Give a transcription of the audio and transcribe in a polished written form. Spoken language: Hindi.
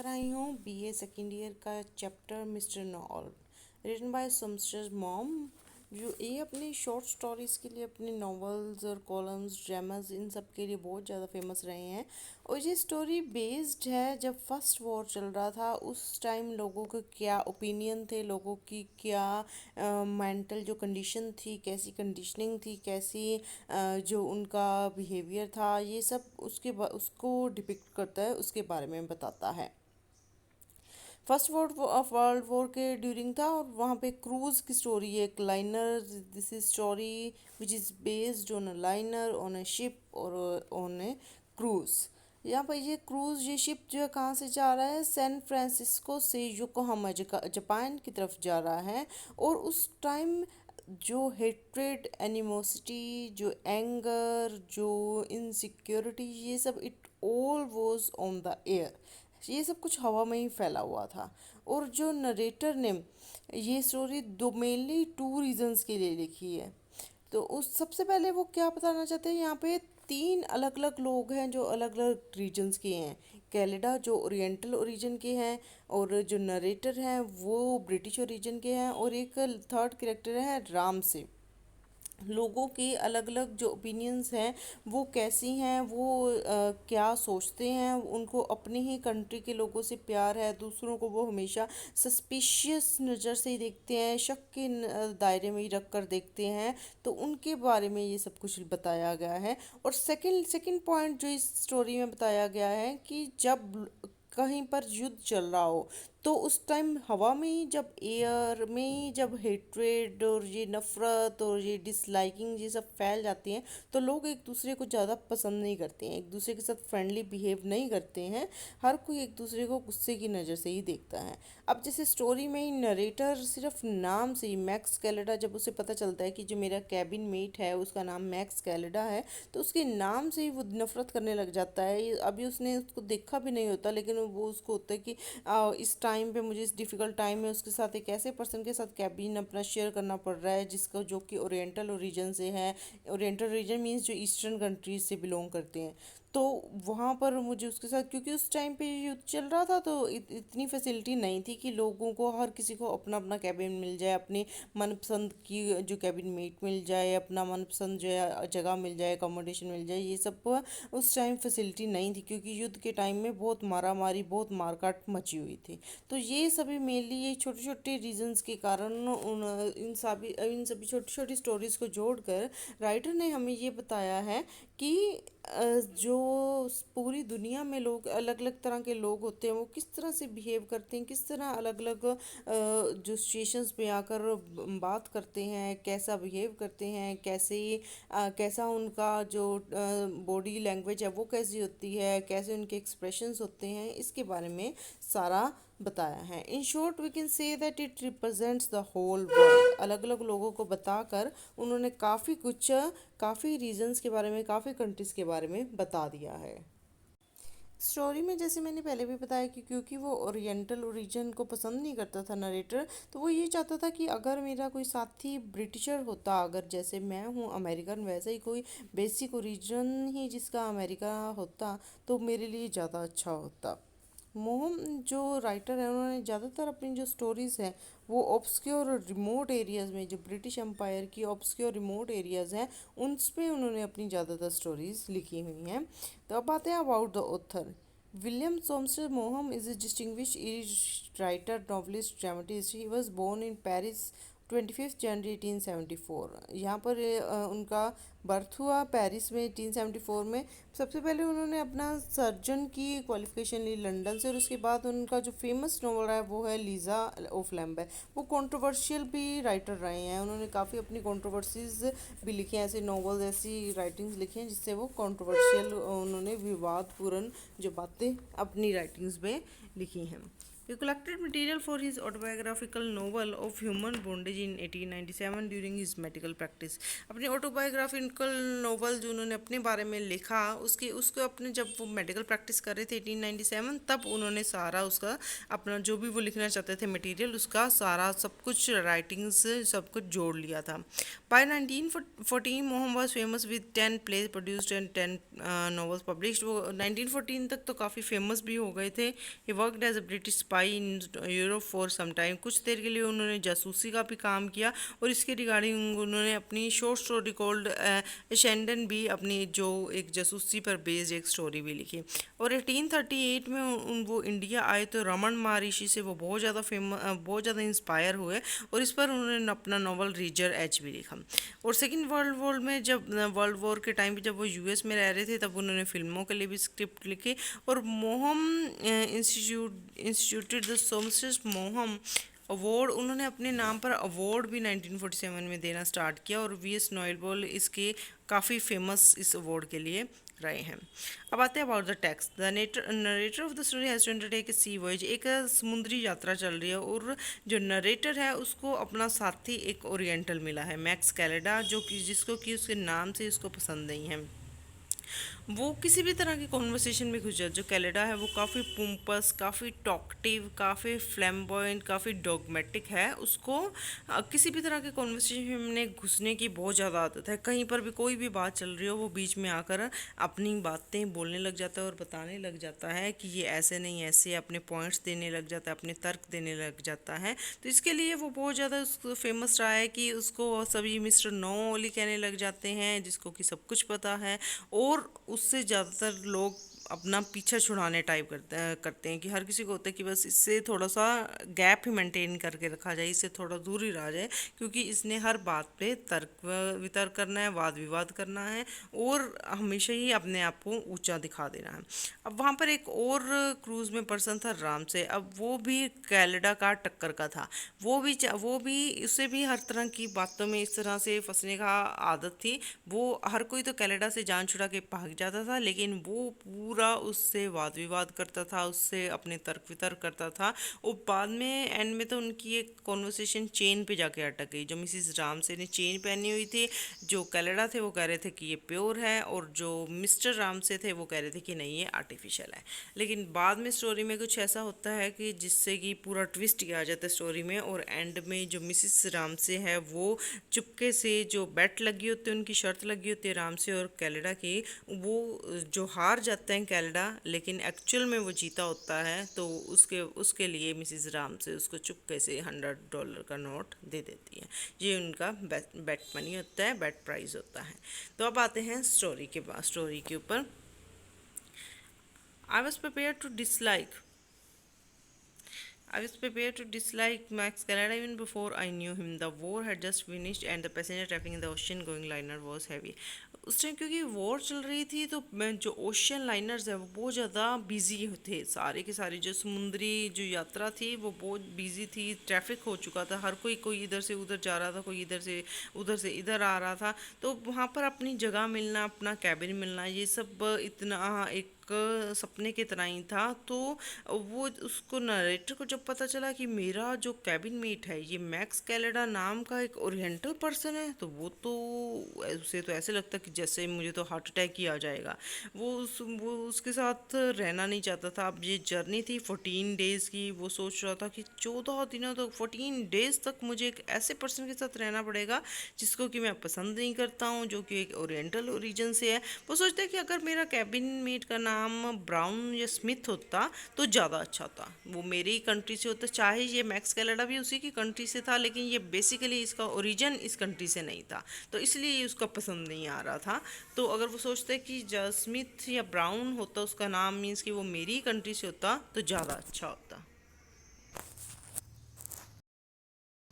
लेकर आई हूँ बीए सेकेंड ईयर का chapter mister know all, written by Somerset Maugham. जो ये अपनी शॉर्ट स्टोरीज़ के लिए, अपने नॉवेल्स और कॉलम्स, ड्रामास, इन सब के लिए बहुत ज़्यादा फेमस रहे हैं। और ये स्टोरी बेस्ड है जब फर्स्ट वॉर चल रहा था, उस टाइम लोगों के क्या ओपिनियन थे, लोगों की क्या मेंटल जो कंडीशन थी, कैसी कंडीशनिंग थी, कैसी जो उनका बिहेवियर था, ये सब उसको डिपिक्ट करता है, उसके बारे में बताता है। फर्स्ट वर्ल्ड वॉर के ड्यूरिंग था और वहाँ पे क्रूज़ की स्टोरी है, एक liner. This is story which is based on a liner, on a ship और ऑन ए क्रूज़। यहाँ पर ये क्रूज़, ये शिप जो है कहाँ से जा रहा है, सैन फ्रांसिस्को से योकोहामा जापान की तरफ जा रहा है। और उस टाइम जो हेट्रेड, एनिमोसिटी, जो एंगर, जो इनसिक्योरिटी, ये सब it all was on the air. ये सब कुछ हवा में ही फैला हुआ था। और जो नरेटर ने ये स्टोरी दो मेनली टू रीजंस के लिए लिखी है। तो उस सबसे पहले वो क्या बताना चाहते हैं, यहाँ पे तीन अलग अलग लोग हैं जो अलग अलग रीजन्स के हैं। कैनेडा जो ओरिएंटल ओरिजिन के हैं, और जो नरेटर हैं वो ब्रिटिश ओरिजिन के हैं, और एक थर्ड कैरेक्टर है राम से। लोगों के अलग अलग जो ओपिनियंस हैं वो कैसी हैं, वो क्या सोचते हैं, उनको अपनी ही कंट्री के लोगों से प्यार है, दूसरों को वो हमेशा सस्पिशियस नज़र से ही देखते हैं, शक के दायरे में ही रख कर देखते हैं। तो उनके बारे में ये सब कुछ बताया गया है। और सेकंड सेकंड पॉइंट जो इस स्टोरी में बताया गया है कि जब कहीं पर युद्ध चल रहा हो, तो उस टाइम हवा में ही, जब एयर में ही, जब हेट्रेड और ये नफ़रत और ये डिसलाइकिंग ये सब फैल जाती हैं, तो लोग एक दूसरे को ज़्यादा पसंद नहीं करते हैं, एक दूसरे के साथ फ्रेंडली बिहेव नहीं करते हैं। हर कोई एक दूसरे को गुस्से की नज़र से ही देखता है। अब जैसे स्टोरी में ही नरेटर सिर्फ नाम से ही, मैक्स कैलेडा, जब उसे पता चलता है कि जो मेरा कैबिन मेट है उसका नाम मैक्स कैलेडा है, तो उसके नाम से ही वो नफरत करने लग जाता है। अभी उसने उसको देखा भी नहीं होता, लेकिन वो उसको होता है कि इस टाइम पे मुझे, इस डिफ़िकल्ट टाइम में उसके साथ, एक ऐसे पर्सन के साथ कैबिन अपना शेयर करना पड़ रहा है जिसका, जो कि ओरिएंटल ओरिजिन से है। ओरिएंटल रीजन मीन्स जो ईस्टर्न कंट्रीज से बिलोंग करते हैं। तो वहाँ पर मुझे उसके साथ, क्योंकि उस टाइम पे युद्ध चल रहा था, तो इतनी फैसिलिटी नहीं थी कि लोगों को, हर किसी को अपना अपना कैबिन मिल जाए, अपनी मनपसंद की जो कैबिन मेट मिल जाए, अपना मनपसंद जो है जगह मिल जाए, अकोमोडेशन मिल जाए। ये सब उस टाइम फैसिलिटी नहीं थी, क्योंकि युद्ध के टाइम में बहुत मारा मारी, बहुत मारकाट मची हुई थी। तो ये सभी मेनली ये छोटे छोटे रीजंस के कारण इन सभी छोटी छोटी स्टोरीज को जोड़कर राइटर ने हमें ये बताया है कि जो पूरी दुनिया में लोग, अलग अलग तरह के लोग होते हैं, वो किस तरह से बिहेव करते हैं, किस तरह अलग अलग जो सिचुएशंस पे आकर बात करते हैं, कैसा बिहेव करते हैं, कैसा उनका जो बॉडी लैंग्वेज है वो कैसी होती है, कैसे उनके एक्सप्रेशंस होते हैं, इसके बारे में सारा बताया है। In short we can say that it represents the whole world. अलग अलग लोगों को बताकर उन्होंने काफ़ी कुछ, काफ़ी रीजंस के बारे में, काफ़ी कंट्रीज़ के बारे में बता दिया है। स्टोरी में जैसे मैंने पहले भी बताया कि क्योंकि वो ओरिएंटल ओरिजिन को पसंद नहीं करता था नरेटर, तो वो ये चाहता था कि अगर मेरा कोई साथी ब्रिटिशर होता, अगर जैसे मैं हूँ अमेरिकन, वैसे ही कोई बेसिक ओरिजिन ही जिसका अमेरिका होता, तो मेरे लिए ज़्यादा अच्छा होता। मोहम जो राइटर है, उन्होंने ज़्यादातर अपनी जो स्टोरीज़ हैं वो ऑब्सक्योर और रिमोट एरियाज़ में, जो ब्रिटिश एम्पायर की ऑब्सक्योर रिमोट एरियाज़ हैं, उनमें उन्होंने अपनी ज़्यादातर स्टोरीज़ लिखी हुई हैं। तो अब आते हैं about the author. William Somerset Maugham is a distinguish irish writer, novelist, dramatist. He was born in Paris 25 जनवरी 1874। यहाँ पर उनका बर्थ हुआ पेरिस में 1874 में। सबसे पहले उन्होंने अपना सर्जन की क्वालिफिकेशन ली लंदन से, और उसके बाद उनका जो फेमस नॉवल है वो है लीज़ा ऑफ लैम्बे। वो कंट्रोवर्शियल भी राइटर रहे हैं, उन्होंने काफ़ी अपनी कंट्रोवर्सीज भी लिखी हैं, ऐसे नॉवेल्स, ऐसी राइटिंग्स लिखी हैं जिससे वो कंट्रोवर्शियल, उन्होंने विवादपूर्ण जो बातें अपनी राइटिंग्स में लिखी हैं। He collected material for his autobiographical novel of human bondage in 1897 during his medical practice. अपनी ऑटोबायोग्राफिकल नोवेल जो उन्होंने अपने बारे में लिखा उसके उसको अपने जब वो मेडिकल प्रैक्टिस कर रहे थे 1897 तब उन्होंने सारा उसका अपना जो भी वो लिखना चाहते थे मटेरियल उसका सारा सब कुछ राइटिंग्स सब कुछ जोड़ लिया था. By 1914 मोहम was famous with 10 plays produced and 10 novels published. वो 1914 तक तो काफ़ी फेमस भी हो गए थे. He worked as a British spy in Europe for some time. कुछ देर के लिए उन्होंने जासूसी का भी काम किया और इसके रिगार्डिंग उन्होंने अपनी शॉर्ट स्टोरी कॉल्ड शेंडन भी अपनी जो एक जासूसी पर बेस्ड एक स्टोरी भी लिखी. और 1838 में वो इंडिया आए तो रमन महर्षि से वो बहुत ज़्यादा बहुत ज़्यादा इंस्पायर हुए और इस पर उन्होंने अपना नॉवल रीजर एच भी लिखा. और सेकेंड वर्ल्ड वॉर में जब वर्ल्ड वॉर के टाइम पे जब वो यूएस में रह रहे थे तब उन्होंने फिल्मों के लिए भी स्क्रिप्ट लिखी और मोहम इंस्टीट्यूटेड द सोमसेस मोहम अवार्ड उन्होंने अपने नाम पर अवार्ड भी 1947 में देना स्टार्ट किया और वी एस नोएल इसके काफ़ी फेमस इस अवार्ड के लिए रहे हैं. अब आते हैं about the text. The narrator of the story has to undertake a sea voyage. एक समुद्री यात्रा चल रही है और जो नरेटर है उसको अपना साथी एक ओरिएंटल मिला है मैक्स कैलेडा जो कि जिसको कि उसके नाम से उसको पसंद नहीं है. वो किसी भी तरह की कॉन्वर्सेशन में घुस जाए. जो कैलेडा है वो काफ़ी पुम्पस काफ़ी टॉकटिव काफ़ी फ्लैम्बॉयंट काफ़ी डॉगमेटिक है. उसको किसी भी तरह के कॉन्वर्सेशन में घुसने की बहुत ज़्यादा आदत है. कहीं पर भी कोई भी बात चल रही हो वो बीच में आकर अपनी बातें बोलने लग जाता है और बताने लग जाता है कि ये ऐसे नहीं ऐसे अपने पॉइंट्स देने लग जाता है अपने तर्क देने लग जाता है. तो इसके लिए वो बहुत ज़्यादा उसको फेमस रहा है कि उसको सभी मिस्टर नो ओली कहने लग जाते हैं जिसको कि सब कुछ पता है. और उससे ज़्यादातर लोग अपना पीछा छुड़ाने टाइप करते हैं कि हर किसी को होता है कि बस इससे थोड़ा सा गैप ही मेंटेन करके रखा जाए इससे थोड़ा दूर ही रहा जाए क्योंकि इसने हर बात पे तर्क वितर्क करना है वाद विवाद करना है और हमेशा ही अपने आप को ऊंचा दिखा देना है. अब वहाँ पर एक और क्रूज़ में पर्सन था राम से. अब वो भी कैलेडा का टक्कर का था. वो भी उससे भी हर तरह की बातों में इस तरह से फंसने का आदत थी. वो हर कोई तो कैलेडा से जान छुड़ा के भाग जाता था लेकिन वो पूरा उससे वाद विवाद करता था उससे अपने तर्क वितर्क करता था. और बाद में एंड में तो उनकी एक कॉन्वर्सेशन चेन पे जाके अटक गई. जो मिसिस राम से ने चेन पहनी हुई थी जो कैलेडा थे वो कह रहे थे कि ये प्योर है और जो मिस्टर राम से थे वो कह रहे थे कि नहीं ये आर्टिफिशियल है. लेकिन बाद में स्टोरी में कुछ ऐसा होता है कि जिससे कि पूरा ट्विस्ट किया जाता है स्टोरी में और एंड में जो मिसिस राम से है वो चुपके से जो बेट लगी होती है उनकी शर्त लगी होती है राम से और कैलेडा की वो जो हार जाते हैं कैलेडा लेकिन एक्चुअल में वो जीता होता है तो उसके उसके लिए मिसिस राम से उसको चुपके से $100 का नोट दे देती है. ये उनका बेट मनी होता है बेट प्राइज होता है. तो अब आते हैं स्टोरी के ऊपर. I was prepare to dislike I was prepared to dislike Max Canada even before I knew him. The war had just finished and the passenger traffic in the ocean going liner was heavy. उस टाइम क्योंकि वॉर चल रही थी तो जो ओशियन लाइनर्स है वो बहुत ज़्यादा बिजी थे. सारे के सारे जो समुद्री जो यात्रा थी वो बहुत बिजी थी. ट्रैफिक हो चुका था. हर कोई इधर से उधर जा रहा था कोई उधर से इधर आ रहा था. तो वहाँ पर अपनी जगह मिलना अपना कैबिन मिलना ये सब इतना एक सपने की तरह ही था. तो वो उसको नरेटर को जब पता चला कि मेरा जो कैबिन मेट है ये मैक्स कैलेडा नाम का एक ओरिएंटल पर्सन है तो उसे तो ऐसे लगता कि जैसे मुझे तो हार्ट अटैक ही आ जाएगा. वो उसके साथ रहना नहीं चाहता था. अब ये जर्नी थी 14 डेज़ की. वो सोच रहा था कि 14 दिनों तक 14 डेज़ तक मुझे एक ऐसे पर्सन के साथ रहना पड़ेगा जिसको कि मैं पसंद नहीं करता हूँ जो कि एक ओरिएंटल ओरिजिन से है. वो सोचता है कि अगर मेरा कैबिन मेट का नाम ब्राउन या स्मिथ होता तो ज़्यादा अच्छा था. वो मेरी कंट्री से होता चाहे ये मैक्स कैलेडा भी उसी की कंट्री से था लेकिन ये बेसिकली इसका ओरिजिन इस कंट्री से नहीं था तो इसलिए ये उसका पसंद नहीं आ रहा था. तो अगर वो सोचते कि स्मिथ या ब्राउन होता उसका नाम मीन्स कि वो मेरी कंट्री से होता तो ज़्यादा अच्छा होता.